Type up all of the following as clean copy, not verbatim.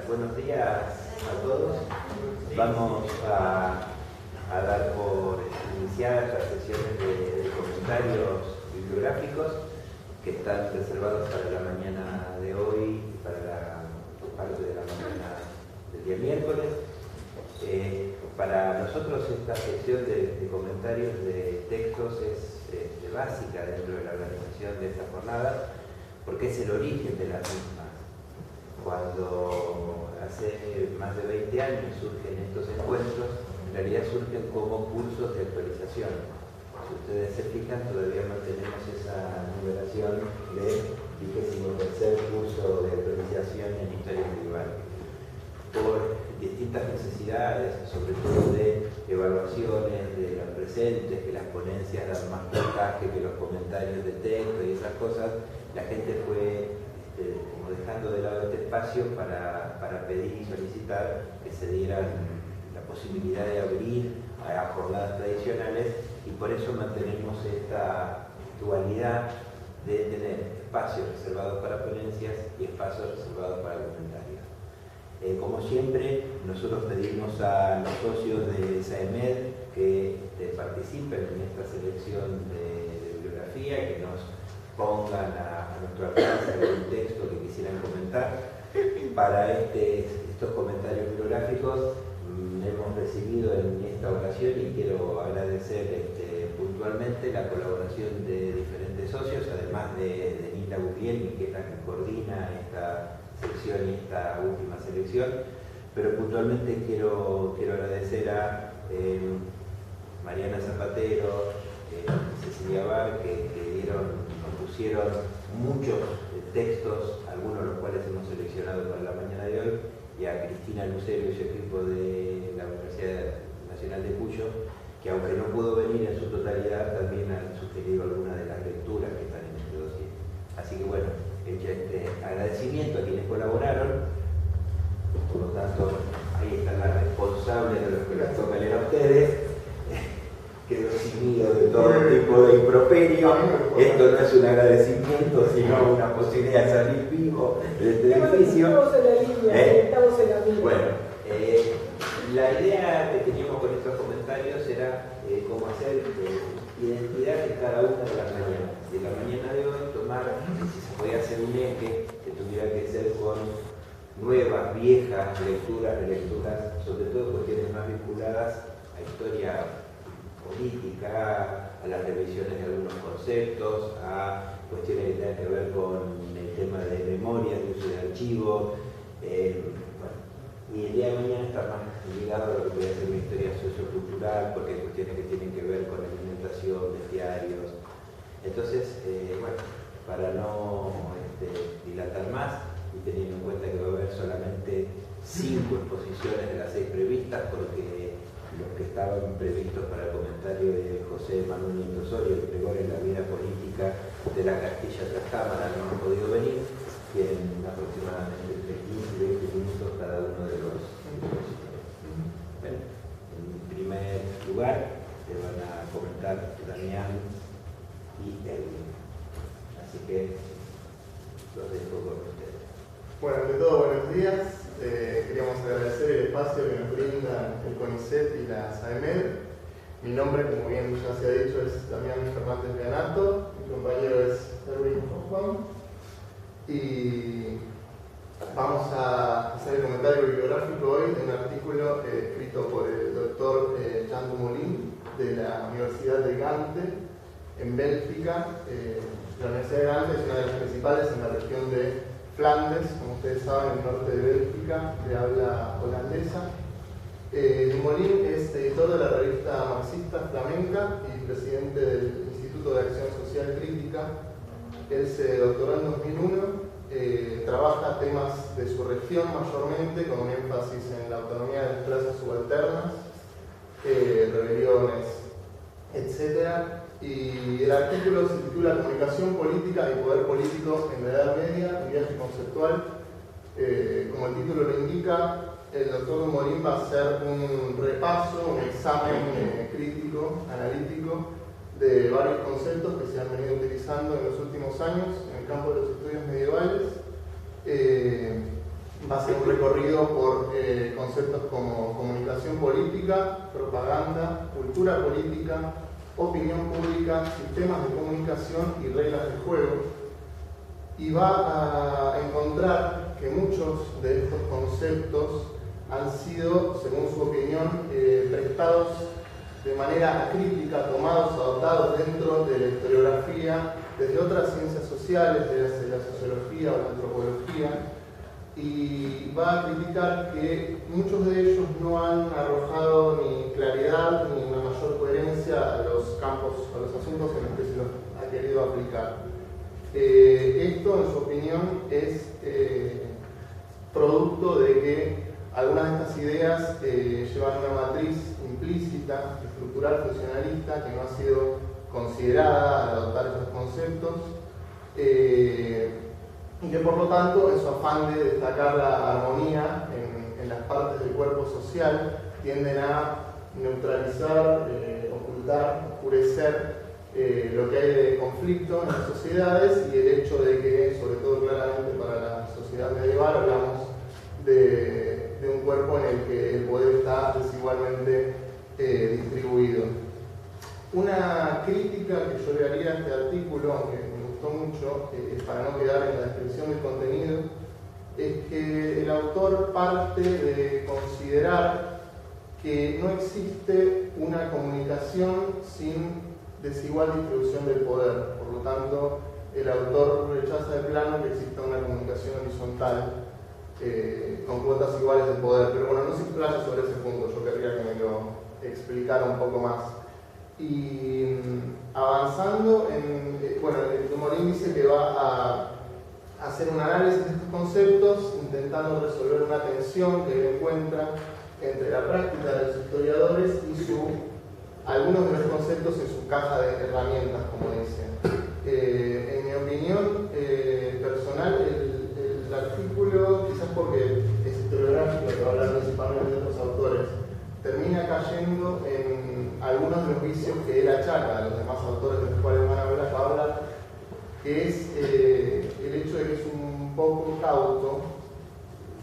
buenos días a todos. Vamos a dar por iniciadas las sesiones de comentarios bibliográficos que están reservados para la mañana de hoy y para la parte de la mañana del día miércoles. Para nosotros esta sección de comentarios de textos es básica dentro de la organización de esta jornada porque es el origen de las mismas. Cuando hace más de 20 años surgen estos encuentros, en realidad surgen como cursos de actualización. Si ustedes se fijan, todavía mantenemos esa numeración de 23º curso de actualización en historia medieval. Por distintas necesidades, sobre todo de evaluaciones de los presentes, que las ponencias dan más puntaje que los comentarios de texto y esas cosas, la gente fue como dejando de lado este espacio para pedir y solicitar que se dieran la posibilidad de abrir a jornadas tradicionales, y por eso mantenemos esta dualidad de tener espacios reservados para ponencias y espacios reservados para comentarios. Como siempre, nosotros pedimos a los socios de SAEMED que participen en esta selección de bibliografía, que nos pongan a nuestro alcance algún texto que quisieran comentar. Para estos comentarios bibliográficos hemos recibido en esta ocasión, y quiero agradecer puntualmente la colaboración de diferentes socios, además de Nilda Guglielmi, que es la que coordina esta sección y esta última selección, pero puntualmente quiero agradecer a Mariana Zapatero, Cecilia Bar, que nos pusieron muchos textos, algunos de los cuales hemos seleccionado para la mañana de hoy, y a Cristina Lucero y su equipo de la Universidad Nacional de Cuyo, que aunque no pudo venir en su totalidad, también han sugerido algunas de las lecturas que están en este dossier. Así que bueno, hecho este agradecimiento a quienes colaboraron, por lo tanto, ahí están las responsables de los que les toca leer a ustedes. Quedó eximido de todo tipo de improperio. Esto no es un agradecimiento, sino una posibilidad de salir vivo de este edificio. Estamos en la línea, estamos en la línea. Bueno, la idea que teníamos con estos comentarios era cómo hacer identidad de cada una de las mañanas. De la mañana de hoy, tomar, si se podía hacer un eje que tuviera que ser con nuevas, viejas lecturas, relecturas, sobre todo cuestiones más vinculadas a historia política, a las revisiones de algunos conceptos, a cuestiones que tengan que ver con el tema de memoria, de uso de archivos. Y el día de mañana está más ligado a lo que puede ser una historia sociocultural, porque hay cuestiones que tienen que ver con alimentación, bestiarios. Entonces, para no dilatar más, y teniendo en cuenta que va a haber solamente 5 exposiciones de las 6 previstas, porque los que estaban previstos para el comentario de José Manuel Nieto Osorio, el pregón en la vida política de la Castilla tras Cámara, no han podido venir, tienen aproximadamente entre 15 y 20 minutos cada uno de los expositores. Bueno, en primer lugar, te van a comentar Damián y Edwin. Así que los dejo con ustedes. Bueno, ante todo, buenos días. Queríamos agradecer el espacio que nos brindan el CONICET y la SAEMED. Mi nombre, como bien ya se ha dicho, es Damián Fernández Leanato. Mi compañero es Erwin Hoffman. Y vamos a hacer el comentario bibliográfico hoy de un artículo escrito por el doctor Jean Dumoulin de la Universidad de Gante, en Bélgica. La Universidad de Gante es una de las principales en la región de Flandes, como ustedes saben, en el norte de Bélgica, de habla holandesa. Dumoulin es editor de la revista marxista Flamenca y presidente del Instituto de Acción Social Crítica. Él se doctoró en 2001, trabaja temas de su región mayormente, con un énfasis en la autonomía de las clases subalternas, rebeliones, etc. Y el artículo se titula Comunicación política y poder político en la Edad Media, un viaje conceptual. Como el título lo indica, el doctor Dumoulin va a hacer un repaso, un examen crítico, analítico, de varios conceptos que se han venido utilizando en los últimos años en el campo de los estudios medievales. Va a ser un recorrido por conceptos como comunicación política, propaganda, cultura política, opinión pública, sistemas de comunicación y reglas del juego. Y va a encontrar que muchos de estos conceptos han sido, según su opinión, prestados de manera acrítica, tomados, adoptados dentro de la historiografía, desde otras ciencias sociales, desde la sociología o la antropología, y va a criticar que muchos de ellos no han arrojado ni claridad ni una mayor coherencia a los campos, a los asuntos en los que se los ha querido aplicar. Esto, en su opinión, es producto de que algunas de estas ideas llevan una matriz implícita, estructural, funcionalista, que no ha sido considerada al adoptar estos conceptos, y que por lo tanto, en su afán de destacar la armonía en las partes del cuerpo social, tienden a neutralizar, ocultar, oscurecer lo que hay de conflicto en las sociedades, y el hecho de que, sobre todo claramente para la sociedad medieval, hablamos de un cuerpo en el que el poder está desigualmente distribuido. Una crítica que yo le haría a este artículo, aunque me gustó mucho, para no quedar en la descripción del contenido, es que el autor parte de considerar que no existe una comunicación sin desigual distribución del poder. Por lo tanto, el autor rechaza de plano que exista una comunicación horizontal con cuotas iguales de poder. Pero bueno, no se explaya sobre ese punto, yo querría que me lo explicara un poco más. Y avanzando, el Dumoulin dice que va a hacer un análisis de estos conceptos, intentando resolver una tensión que él encuentra entre la práctica de los historiadores y algunos de los conceptos en su caja de herramientas, como dice. En mi opinión personal, el artículo, quizás porque es historiográfico, que va a hablar principalmente de otros autores, termina cayendo en algunos de los vicios que él achaca a los demás autores de los cuales van a hablar, que es el hecho de que es un poco cauto,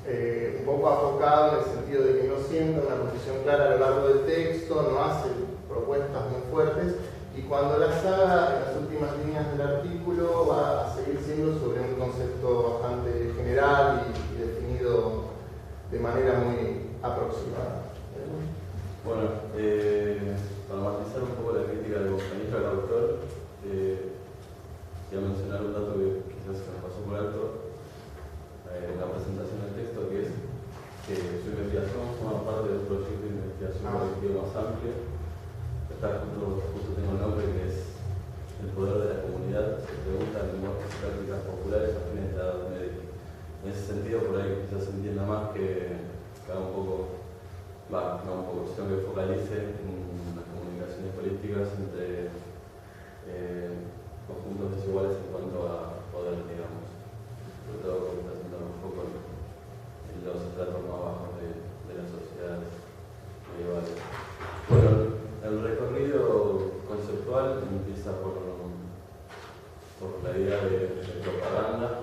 un poco afocado en el sentido de que no sienta una posición clara a lo largo del texto, no hace propuestas muy fuertes, y cuando las haga en las últimas líneas del artículo va a seguir siendo sobre un concepto bastante general y definido de manera muy aproximada. Bueno, para matizar un poco la crítica del compañero al autor, quería mencionar un dato que quizás se me pasó por alto en la presentación del texto, que es que su investigación forma parte de un proyecto de investigación colectivo más amplio. Está justo tengo el nombre, que es El poder de la comunidad, se pregunta en lenguajes y prácticas populares a fines de la Edad Media. En ese sentido, por ahí quizás se entienda más que haga un poco, sino que focalice en las comunicaciones políticas entre conjuntos desiguales en cuanto a poder, digamos, sobre todo porque está centrado un poco en los estratos más bajos de las sociedades medievales. Bueno, el recorrido conceptual empieza por la idea de propaganda,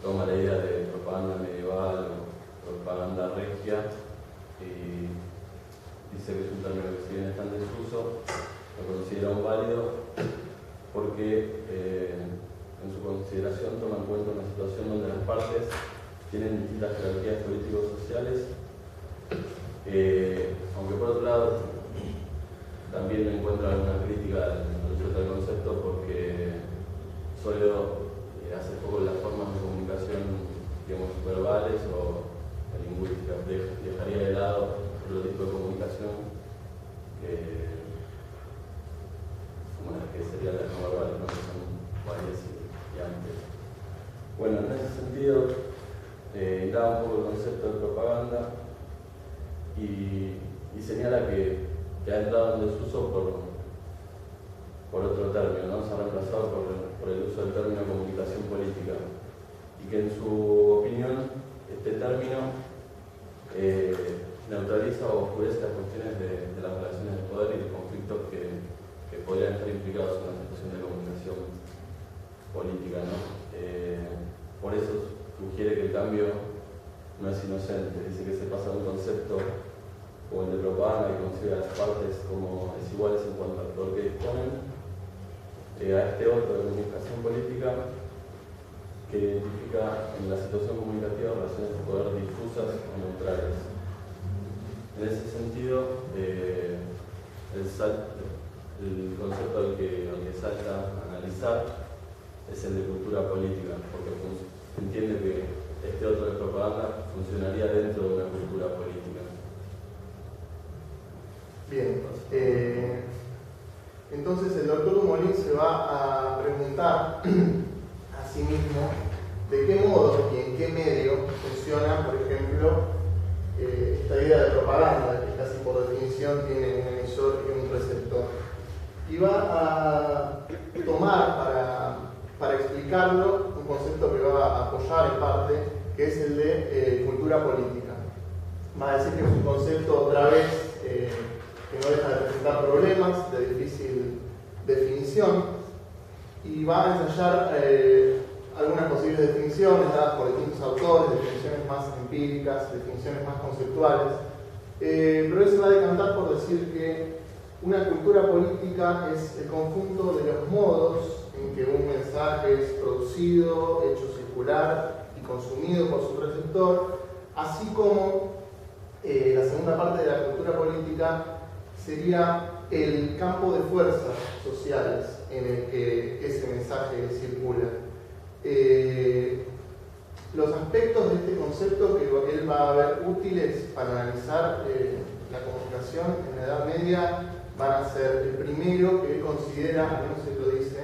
toma la idea de propaganda medieval o propaganda regia y dice que es un término que si bien está en desuso, lo considera un válido porque en su consideración toma en cuenta una situación donde las partes tienen distintas jerarquías políticos-sociales, aunque por otro lado también me encuentro alguna crítica al uso del concepto porque solo hace poco las formas de comunicación, digamos, verbales o lingüísticas, dejaría de lado otro tipo de comunicación como las que serían las no verbales, ¿no? Que son varias y amplias. Bueno, en ese sentido, da un poco el concepto de propaganda y señala que ha entrado en desuso por otro término, ¿no? Se ha reemplazado por el uso del término comunicación política, y que en su opinión este término neutraliza o oscurece las cuestiones de las relaciones de poder y los conflictos que podrían estar implicados en una situación de comunicación política, ¿no? Por eso sugiere que el cambio no es inocente. Dice que se pasa de un concepto como el de propaganda que concibe a las partes como desiguales en cuanto al poder que disponen, a este otro de comunicación política que identifica en la situación comunicativa relaciones de poder difusas o neutrales. En ese sentido, el concepto al que salta a analizar es el de cultura política, porque entiende que este otro de propaganda funcionaría dentro de una cultura política. Bien, entonces el doctor Dumoulin se va a preguntar a sí mismo de qué modo y en qué medio funciona, por ejemplo, esta idea de propaganda, que casi por definición tiene un emisor y un receptor. Y va a tomar para explicarlo un concepto que va a apoyar en parte, que es el de cultura política. Va a decir que es un concepto otra vez que no deja de presentar problemas de difícil definición, y va a ensayar algunas posibles definiciones dadas por distintos autores, definiciones más empíricas, definiciones más conceptuales, pero él se va a decantar por decir que una cultura política es el conjunto de los modos en que un mensaje es producido, hecho circular y consumido por su receptor, así como la segunda parte de la cultura política sería el campo de fuerzas sociales en el que ese mensaje circula. Los aspectos de este concepto que él va a ver útiles para analizar la comunicación en la Edad Media van a ser el primero, que él considera, al menos se lo dice,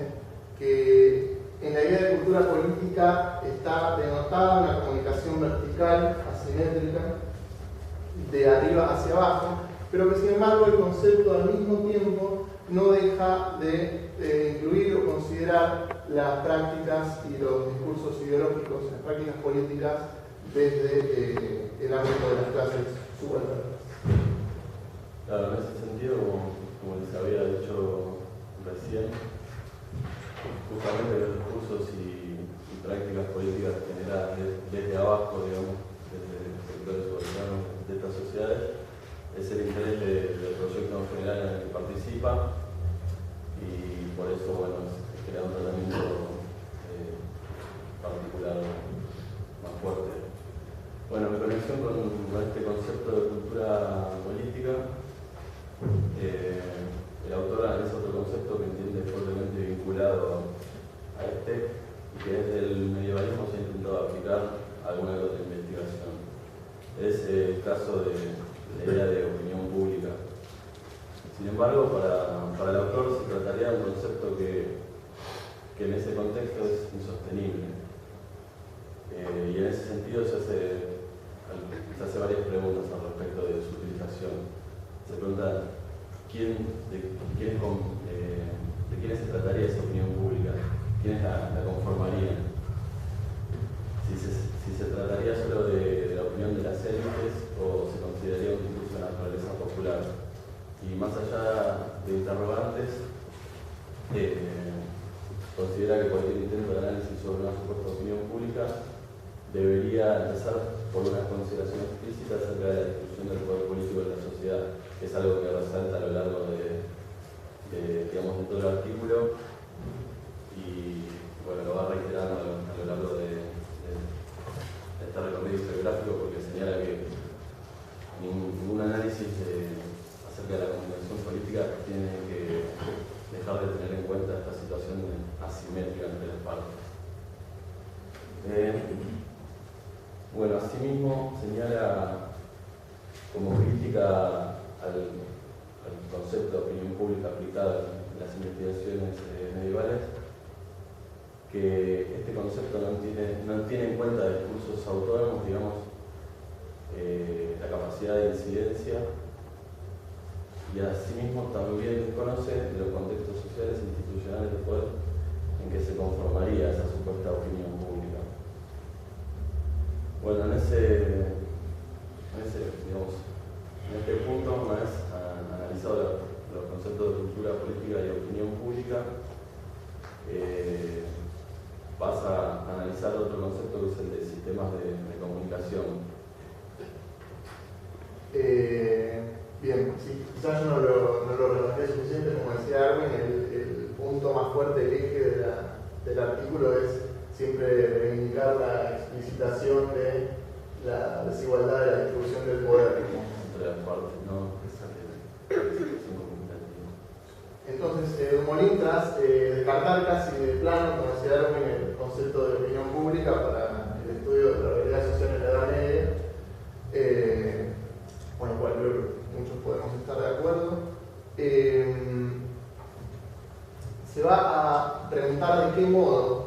que en la idea de cultura política está denotada una comunicación vertical, asimétrica, de arriba hacia abajo, pero que sin embargo el concepto al mismo tiempo no deja de incluir o considerar las prácticas y los discursos ideológicos, las prácticas políticas desde el ámbito de las clases subalternas. Claro, en ese sentido, como les había dicho recién, justamente los discursos y prácticas políticas generadas desde abajo, digamos, desde sectores subalternos de estas sociedades, es el interés del proyecto en general en el que participa, y por eso, bueno, es crear un tratamiento particular más fuerte. Bueno, en conexión con este concepto de cultura política, el autor analiza otro concepto que entiende fuertemente vinculado a este, y que desde el medievalismo se ha intentado aplicar a alguna que otra investigación. Es el caso de la idea de opinión pública. Sin embargo, para el autor se trataría de un concepto que en ese contexto es insostenible. Y en ese sentido se hace varias preguntas al respecto de su utilización. Se pregunta de quiénes se trataría esa opinión pública, quiénes la conformarían. Si se trataría solo de la opinión de las élites o se consideraría un discurso de naturaleza popular. Y más allá de interrogantes, considera que cualquier intento de análisis sobre una supuesta opinión pública debería empezar por una consideración explícita acerca de la distribución del poder político de la sociedad, que es algo que resalta a lo largo de todo el artículo, y bueno, lo va reiterando a lo largo de este recorrido historiográfico, porque señala que ningún análisis acerca de la comunicación política tiene que dejar de tener en cuenta esta situación asimétrica entre las partes. Bueno, asimismo señala como crítica al concepto de opinión pública aplicada en las investigaciones medievales, que este concepto no tiene en cuenta discursos autónomos, digamos, la capacidad de incidencia, y asimismo también desconoce los contextos sociales e institucionales de poder en que se conformaría esa supuesta opinión pública. Bueno, en este punto, una vez analizado los conceptos de cultura política y opinión pública, pasa a analizar otro concepto que es el de sistemas de comunicación, Bien, sí, quizás no lo relajé suficiente, como decía Erwin, el punto más fuerte, el eje del artículo es siempre reivindicar la explicitación de la desigualdad de la distribución del poder. Entre las partes, ¿no? Entonces, Dumoulin, tras descartar casi de plano, como decía Erwin, el concepto de opinión pública para el estudio de la realidad social en la Edad Media, con lo cual creo que muchos podemos estar de acuerdo, se va a preguntar de qué modo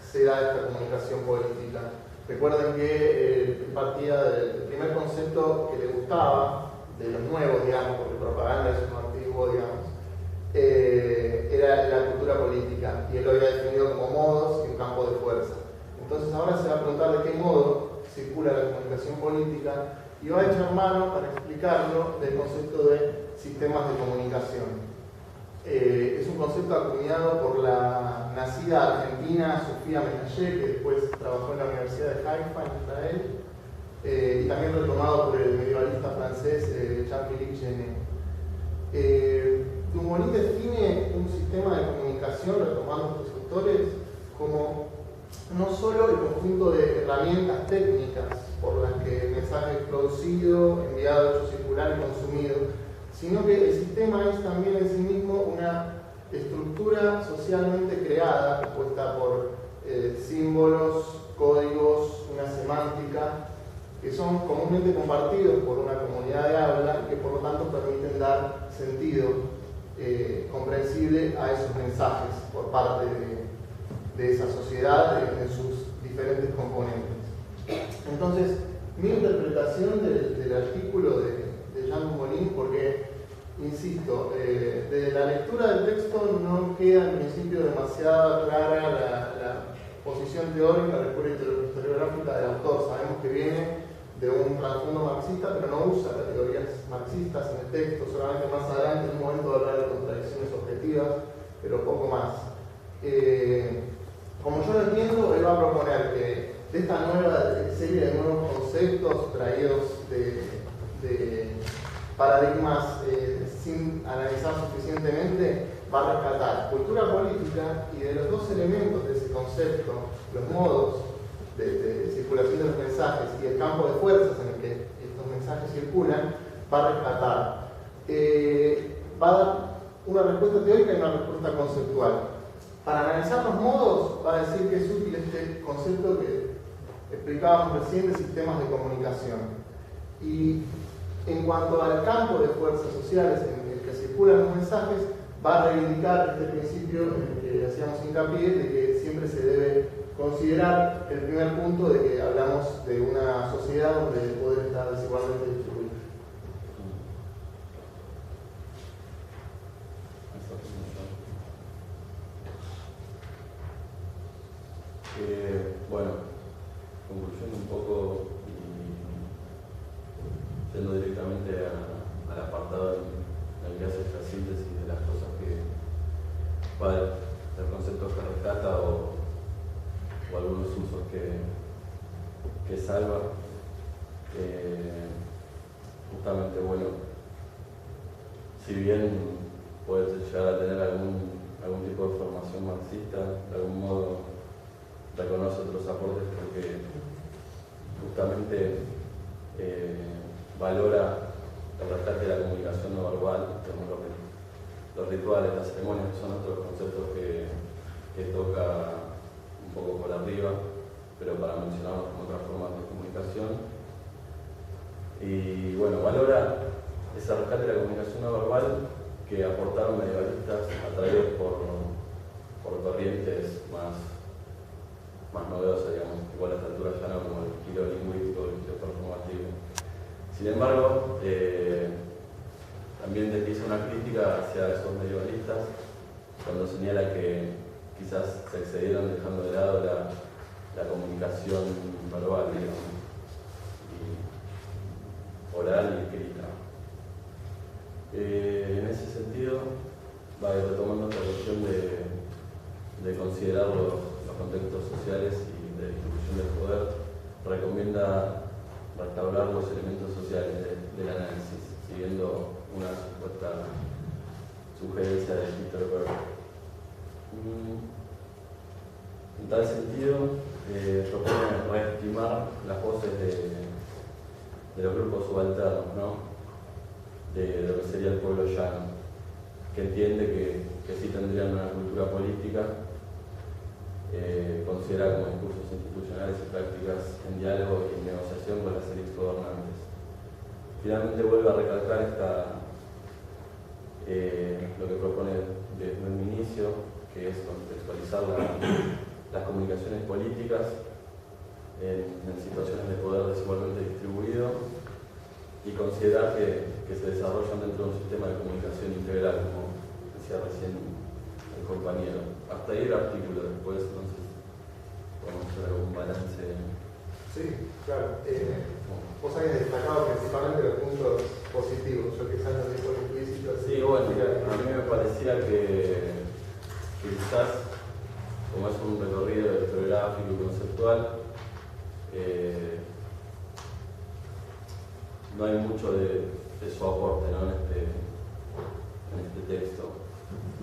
se da esta comunicación política. Recuerden que partía del primer concepto que le gustaba, de los nuevos, digamos, porque propaganda es un antiguo, digamos, era la cultura política, y él lo había definido como modos y un campo de fuerza. Entonces ahora se va a preguntar de qué modo circula la comunicación política, y va a echar mano para explicarlo del concepto de sistemas de comunicación. Es un concepto acuñado por la nacida argentina Sofía Menayé, que después trabajó en la Universidad de Haifa en Israel, y también retomado por el medievalista francés Jean-Philippe Genet. Dumoulin define un sistema de comunicación, retomando estos autores, como no solo el conjunto de herramientas técnicas por las que el mensaje es producido, enviado, hecho circular y consumido, sino que el sistema es también en sí mismo una estructura socialmente creada, compuesta por símbolos, códigos, una semántica, que son comúnmente compartidos por una comunidad de habla y que por lo tanto permiten dar sentido comprensible a esos mensajes por parte de esa sociedad en sus diferentes componentes. Entonces, mi interpretación del artículo de Jean Dumoulin, porque, insisto, desde la lectura del texto no queda en principio demasiado clara la posición teórica, la historiográfica del autor. Sabemos que viene de un trasfondo marxista, pero no usa categorías marxistas en el texto, solamente más adelante en un momento va a hablar de contradicciones objetivas, pero poco más. Como yo lo entiendo, él va a proponer que de esta nueva serie de nuevos conceptos traídos de paradigmas sin analizar suficientemente, va a rescatar cultura política, y de los dos elementos de ese concepto, los modos de circulación de los mensajes y el campo de fuerzas en el que estos mensajes circulan, va a rescatar. Va a dar una respuesta teórica y una respuesta conceptual. Para analizar los modos, va a decir que es útil este concepto que explicábamos recién de sistemas de comunicación. Y en cuanto al campo de fuerzas sociales en el que circulan los mensajes, va a reivindicar este principio en el que hacíamos hincapié de que siempre se debe considerar el primer punto de que hablamos de una sociedad donde el poder está desigualmente distribuido. Bueno, concluyendo un poco y yendo directamente al apartado en el que hace esta síntesis de las cosas que del concepto que rescata o algunos usos que salva, justamente, bueno, si bien puede llegar a tener algún tipo de formación marxista, de algún modo reconoce otros aportes porque justamente valora el rescate de la comunicación no verbal, los rituales, las ceremonias, que son otros conceptos que toca un poco por arriba, pero para mencionarlos como otras formas de comunicación. Y bueno, valora ese rescate de la comunicación no verbal que aportaron medievalistas atraídos por corrientes más novedosas, digamos, igual a esta altura ya no, como el giro lingüístico, el giro performativo. Sin embargo, también hizo una crítica hacia esos medievalistas cuando señala que quizás se excedieron dejando de lado la comunicación verbal, digamos, y oral y escrita. En ese sentido, va retomando esta cuestión de considerar los contextos sociales y de distribución del poder, recomienda restaurar los elementos sociales del análisis, siguiendo una supuesta sugerencia de Peter Berg. En tal sentido, propone reestimar las voces de los grupos subalternos, ¿no? De lo que sería el pueblo llano, que entiende que sí tendrían una cultura política, considera como discursos institucionales y prácticas en diálogo y en negociación con las élites gobernantes. Finalmente vuelve a recalcar lo que propone desde un inicio, que es contextualizar las comunicaciones políticas en situaciones de poder desigualmente distribuido y considerar que se desarrollan dentro de un sistema de comunicación integral, como decía recién el compañero. Hasta ahí el artículo, después entonces podemos hacer algún balance. Sí, claro. Vos habéis destacado principalmente los puntos positivos, yo quizás lo digo implícito. Sí, bueno, a mí me parecía que quizás, como es un recorrido historiográfico y conceptual, no hay mucho de su aporte, ¿no? en este texto.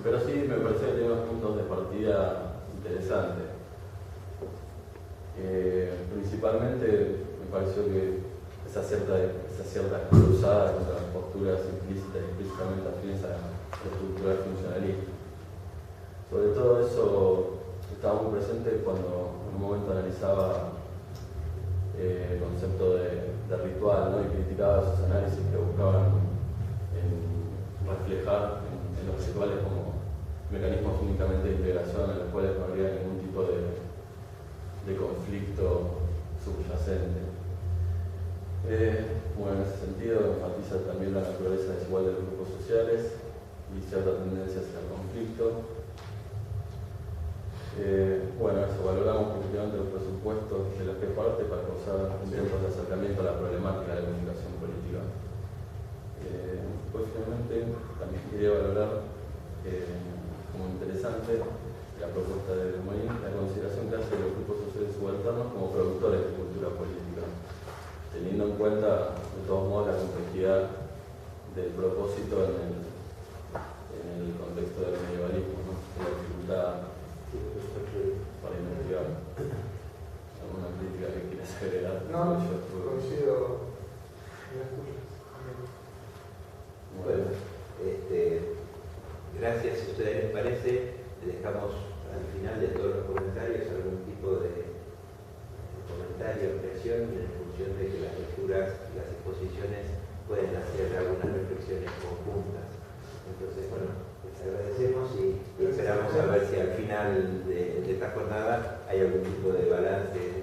Pero sí me parece que tiene unos puntos de partida interesantes. Principalmente me pareció que esa cierta cruzada contra las posturas implícitas y explícitamente afines a la estructura funcionalista. Sobre todo eso estaba muy presente cuando en un momento analizaba el concepto de ritual, ¿no? Y criticaba esos análisis que buscaban reflejar en los rituales como mecanismos únicamente de integración en los cuales no habría ningún tipo de conflicto subyacente. Bueno, en ese sentido enfatiza también la naturaleza desigual de los grupos sociales y cierta tendencia hacia el conflicto. Bueno, eso, valoramos positivamente los presupuestos de los que parte para causar intentos de acercamiento a la problemática de la comunicación política. Pues finalmente también quería valorar como interesante la propuesta de Molín, la consideración que hace de los grupos sociales subalternos como productores de cultura política, teniendo en cuenta de todos modos la complejidad del propósito en el contexto del medievalismo, ¿no? La dificultad para investigar. ¿Alguna crítica que quieras agregar? No, coincido en las tuyas. Bueno, gracias. Si a ustedes les parece, dejamos al final de todos los comentarios algún tipo de comentario, creación, en función de que las lecturas y las exposiciones pueden hacer algunas reflexiones conjuntas. Entonces, bueno, les agradecemos y esperamos a ver si al final de esta jornada hay algún tipo de balance